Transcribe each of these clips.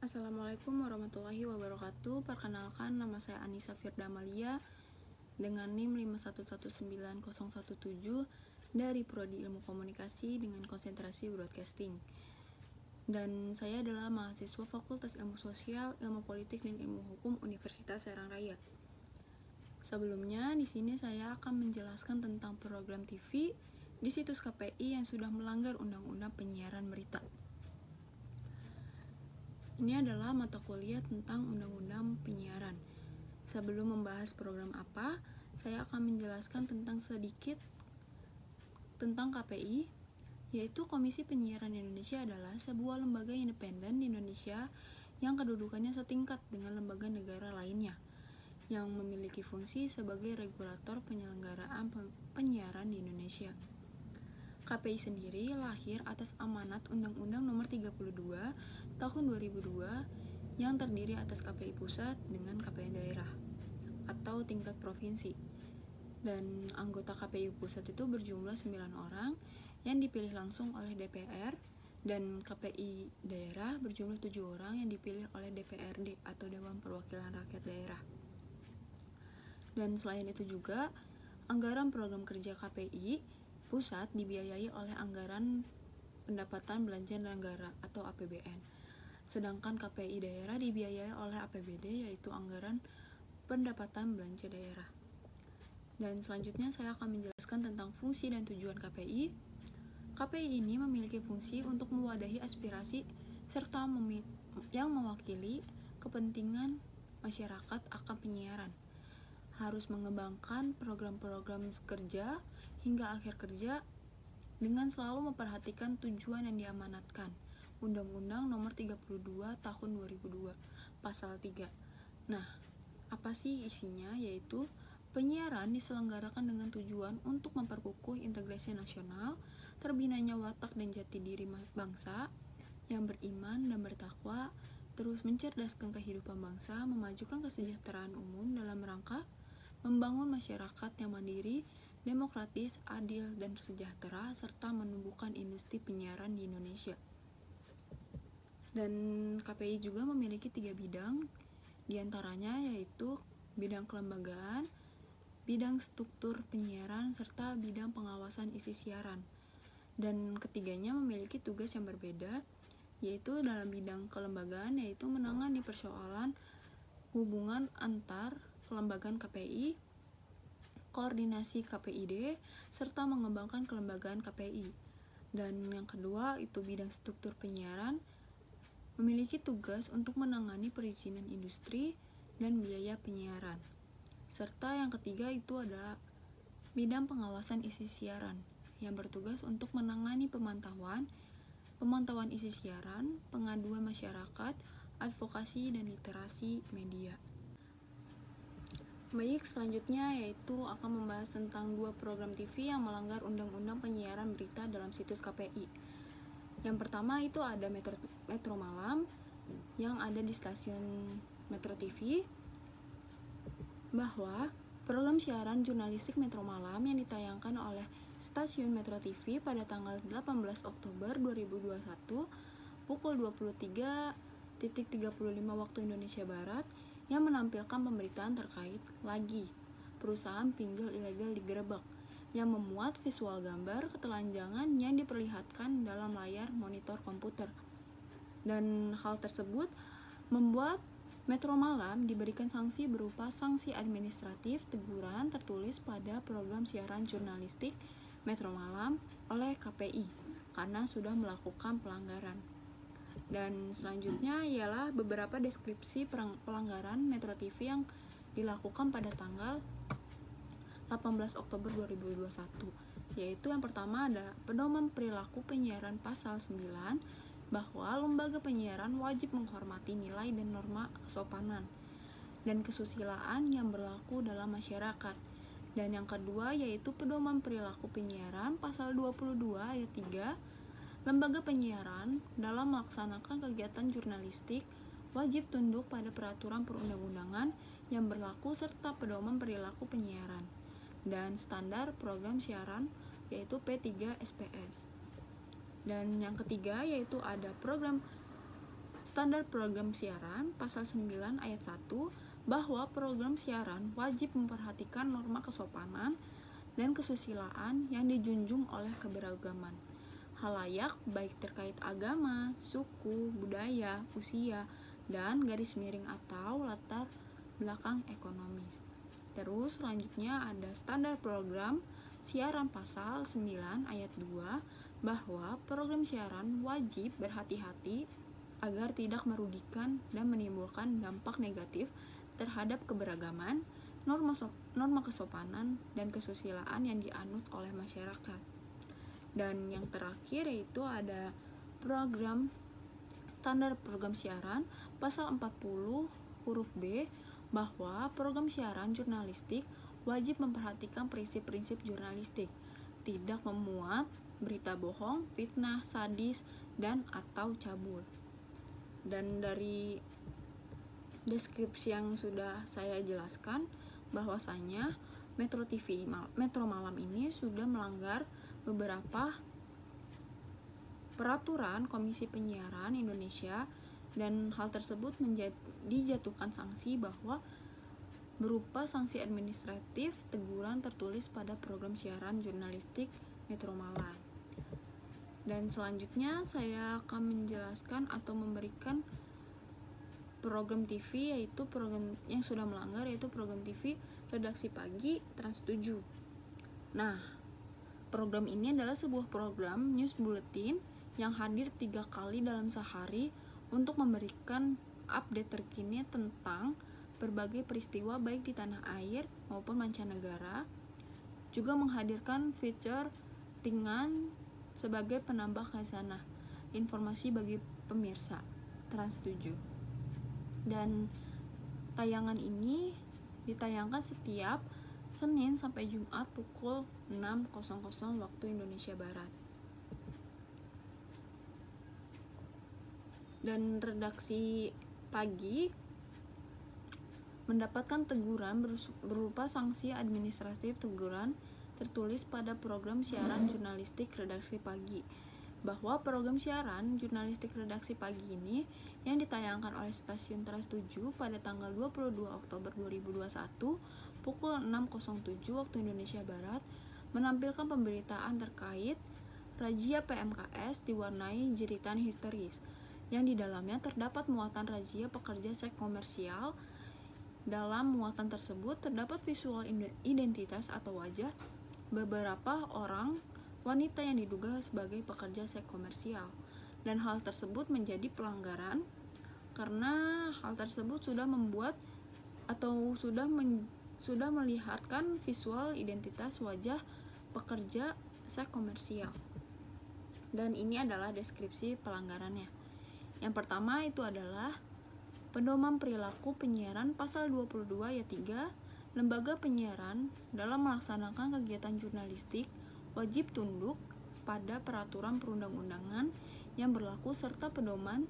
Assalamualaikum warahmatullahi wabarakatuh. Perkenalkan, nama saya Anissa Firda Amalia dengan NIM 5119017 dari Prodi Ilmu Komunikasi dengan konsentrasi Broadcasting. Dan saya adalah mahasiswa Fakultas Ilmu Sosial, Ilmu Politik, dan Ilmu Hukum Universitas Serang Raya. Sebelumnya, di sini saya akan menjelaskan tentang program TV di situs KPI yang sudah melanggar Undang-Undang Penyiaran Berita. Ini adalah mata kuliah tentang Undang-Undang Penyiaran. Sebelum membahas program apa, saya akan menjelaskan sedikit tentang KPI, yaitu Komisi Penyiaran Indonesia adalah sebuah lembaga independen di Indonesia yang kedudukannya setingkat dengan lembaga negara lainnya, yang memiliki fungsi sebagai regulator penyelenggaraan penyiaran di Indonesia. KPI sendiri lahir atas amanat Undang-Undang Nomor 32 Tahun 2002 yang terdiri atas KPI pusat dengan KPI daerah atau tingkat provinsi. Dan anggota KPI pusat itu berjumlah 9 orang yang dipilih langsung oleh DPR, dan KPI daerah berjumlah 7 orang yang dipilih oleh DPRD atau Dewan Perwakilan Rakyat Daerah. Dan selain itu juga, anggaran program kerja KPI pusat dibiayai oleh anggaran pendapatan belanja negara atau APBN. Sedangkan KPI daerah dibiayai oleh APBD, yaitu anggaran pendapatan belanja daerah. Dan selanjutnya saya akan menjelaskan tentang fungsi dan tujuan KPI. KPI ini memiliki fungsi untuk mewadahi aspirasi serta yang mewakili kepentingan masyarakat akan penyiaran. Harus mengembangkan program-program kerja hingga akhir kerja dengan selalu memperhatikan tujuan yang diamanatkan. Undang-Undang Nomor 32 Tahun 2002 Pasal 3. Nah, apa sih isinya? Yaitu penyiaran diselenggarakan dengan tujuan untuk memperkukuh integrasi nasional, terbinanya watak dan jati diri bangsa yang beriman dan bertakwa, terus mencerdaskan kehidupan bangsa, memajukan kesejahteraan umum dalam rangka membangun masyarakat yang mandiri, demokratis, adil, dan sejahtera, serta menumbuhkan industri penyiaran di Indonesia. Dan KPI juga memiliki 3 bidang, diantaranya yaitu bidang kelembagaan, bidang struktur penyiaran, serta bidang pengawasan isi siaran. Dan ketiganya memiliki tugas yang berbeda, yaitu dalam bidang kelembagaan yaitu menangani persoalan hubungan antar kelembagaan KPI, koordinasi KPID, serta mengembangkan kelembagaan KPI. Dan yang kedua itu bidang struktur penyiaran, memiliki tugas untuk menangani perizinan industri dan biaya penyiaran. Serta yang ketiga itu ada bidang pengawasan isi siaran, yang bertugas untuk menangani pemantauan isi siaran, pengaduan masyarakat, advokasi, dan literasi media. Baik, selanjutnya yaitu akan membahas tentang 2 program TV yang melanggar Undang-Undang Penyiaran Berita dalam situs KPI. Yang pertama itu ada Metro Malam yang ada di stasiun Metro TV, bahwa program siaran jurnalistik Metro Malam yang ditayangkan oleh stasiun Metro TV pada tanggal 18 Oktober 2021 pukul 23.35 waktu Indonesia Barat yang menampilkan pemberitaan terkait lagi perusahaan pinjol ilegal digerebek, yang memuat visual gambar ketelanjangan yang diperlihatkan dalam layar monitor komputer. Dan hal tersebut membuat Metro Malam diberikan sanksi berupa sanksi administratif teguran tertulis pada program siaran jurnalistik Metro Malam oleh KPI karena sudah melakukan pelanggaran. Dan selanjutnya ialah beberapa deskripsi pelanggaran Metro TV yang dilakukan pada tanggal 18 Oktober 2021, yaitu yang pertama ada pedoman perilaku penyiaran pasal 9, bahwa lembaga penyiaran wajib menghormati nilai dan norma kesopanan dan kesusilaan yang berlaku dalam masyarakat. Dan yang kedua yaitu pedoman perilaku penyiaran pasal 22 ayat 3, lembaga penyiaran dalam melaksanakan kegiatan jurnalistik wajib tunduk pada peraturan perundang-undangan yang berlaku serta pedoman perilaku penyiaran dan standar program siaran yaitu P3 SPS. Dan yang ketiga yaitu ada program Standar program siaran pasal 9 ayat 1 bahwa program siaran wajib memperhatikan norma kesopanan dan kesusilaan yang dijunjung oleh keberagaman halayak baik terkait agama, suku, budaya, usia, dan garis miring atau latar belakang ekonomis. Terus selanjutnya ada standar program siaran pasal 9 ayat 2 bahwa program siaran wajib berhati-hati agar tidak merugikan dan menimbulkan dampak negatif terhadap keberagaman, norma kesopanan, dan kesusilaan yang dianut oleh masyarakat. Dan yang terakhir yaitu ada standar program siaran pasal 40 huruf B bahwa program siaran jurnalistik wajib memperhatikan prinsip-prinsip jurnalistik, tidak memuat berita bohong, fitnah, sadis, dan atau cabul. Dan dari deskripsi yang sudah saya jelaskan bahwasanya Metro Malam ini sudah melanggar beberapa peraturan Komisi Penyiaran Indonesia, dan hal tersebut dijatuhkan sanksi bahwa berupa sanksi administratif teguran tertulis pada program siaran jurnalistik Metro Malam. Dan selanjutnya saya akan menjelaskan atau memberikan program TV, yaitu program yang sudah melanggar, yaitu program TV Redaksi Pagi Trans 7. Nah, program ini adalah sebuah program news bulletin yang hadir 3 kali dalam sehari untuk memberikan update terkini tentang berbagai peristiwa baik di tanah air maupun mancanegara. Juga menghadirkan feature ringan sebagai penambah khazanah informasi bagi pemirsa Trans 7. Dan tayangan ini ditayangkan setiap Senin sampai Jumat pukul 6.00 waktu Indonesia Barat. Dan Redaksi Pagi mendapatkan teguran berupa sanksi administratif teguran tertulis pada program siaran jurnalistik Redaksi Pagi bahwa program siaran jurnalistik Redaksi Pagi ini yang ditayangkan oleh stasiun Trans 7 pada tanggal 22 Oktober 2021 pukul 6.07 waktu Indonesia Barat menampilkan pemberitaan terkait razia PMKS diwarnai jeritan histeris yang di dalamnya terdapat muatan razia pekerja seks komersial. Dalam muatan tersebut terdapat visual identitas atau wajah beberapa orang wanita yang diduga sebagai pekerja seks komersial, dan hal tersebut menjadi pelanggaran karena hal tersebut sudah membuat atau sudah melihatkan visual identitas wajah pekerja seks komersial. Dan ini adalah deskripsi pelanggarannya. Yang pertama itu adalah pedoman perilaku penyiaran pasal 22 ayat 3, lembaga penyiaran dalam melaksanakan kegiatan jurnalistik wajib tunduk pada peraturan perundang-undangan yang berlaku serta pedoman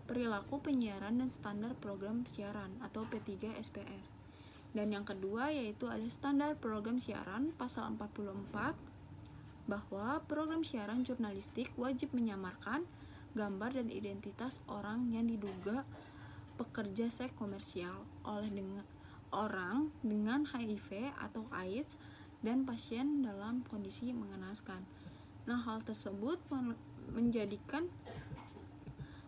perilaku penyiaran dan standar program siaran atau P3 SPS. Dan yang kedua yaitu ada standar program siaran pasal 44 bahwa program siaran jurnalistik wajib menyamarkan gambar dan identitas orang yang diduga pekerja seks komersial oleh orang dengan HIV atau AIDS dan pasien dalam kondisi mengenaskan. Nah, hal tersebut menjadikan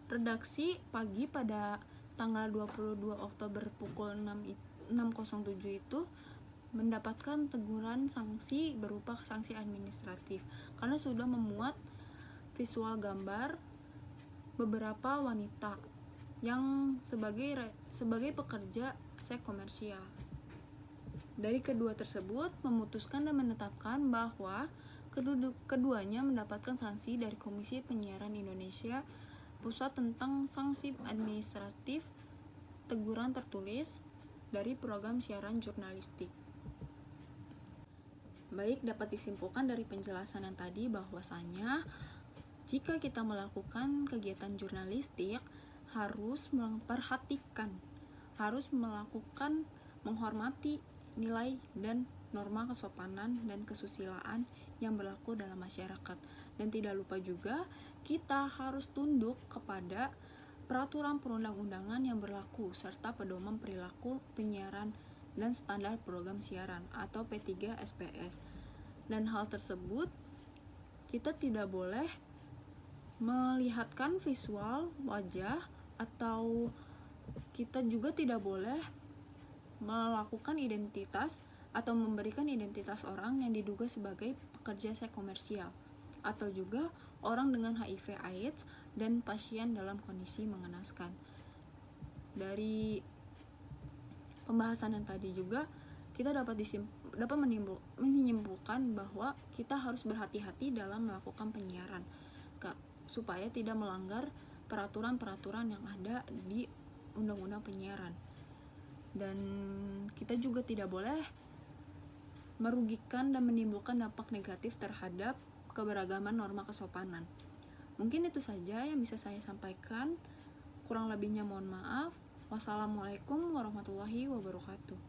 Redaksi Pagi pada tanggal 22 Oktober pukul 6.07 itu mendapatkan teguran sanksi berupa sanksi administratif karena sudah memuat visual gambar beberapa wanita yang sebagai pekerja seks komersial. Dari kedua tersebut memutuskan dan menetapkan bahwa keduanya mendapatkan sanksi dari Komisi Penyiaran Indonesia Pusat tentang sanksi administratif teguran tertulis dari program siaran jurnalistik. Baik, dapat disimpulkan dari penjelasan yang tadi bahwasanya jika kita melakukan kegiatan jurnalistik harus memperhatikan, harus menghormati nilai dan norma kesopanan dan kesusilaan yang berlaku dalam masyarakat, dan tidak lupa juga kita harus tunduk kepada peraturan perundang-undangan yang berlaku, serta pedoman perilaku penyiaran dan standar program siaran atau P3SPS. Dan hal tersebut kita tidak boleh melihatkan visual wajah, atau kita juga tidak boleh melakukan identitas atau memberikan identitas orang yang diduga sebagai pekerja seks komersial, atau juga orang dengan HIV/AIDS dan pasien dalam kondisi mengenaskan. Dari pembahasan yang tadi juga kita dapat menyimpulkan bahwa kita harus berhati-hati dalam melakukan penyiaran supaya tidak melanggar peraturan-peraturan yang ada di Undang-Undang Penyiaran. Dan kita juga tidak boleh merugikan dan menimbulkan dampak negatif terhadap keberagaman norma kesopanan. Mungkin itu saja yang bisa saya sampaikan. Kurang lebihnya mohon maaf. Wassalamualaikum warahmatullahi wabarakatuh.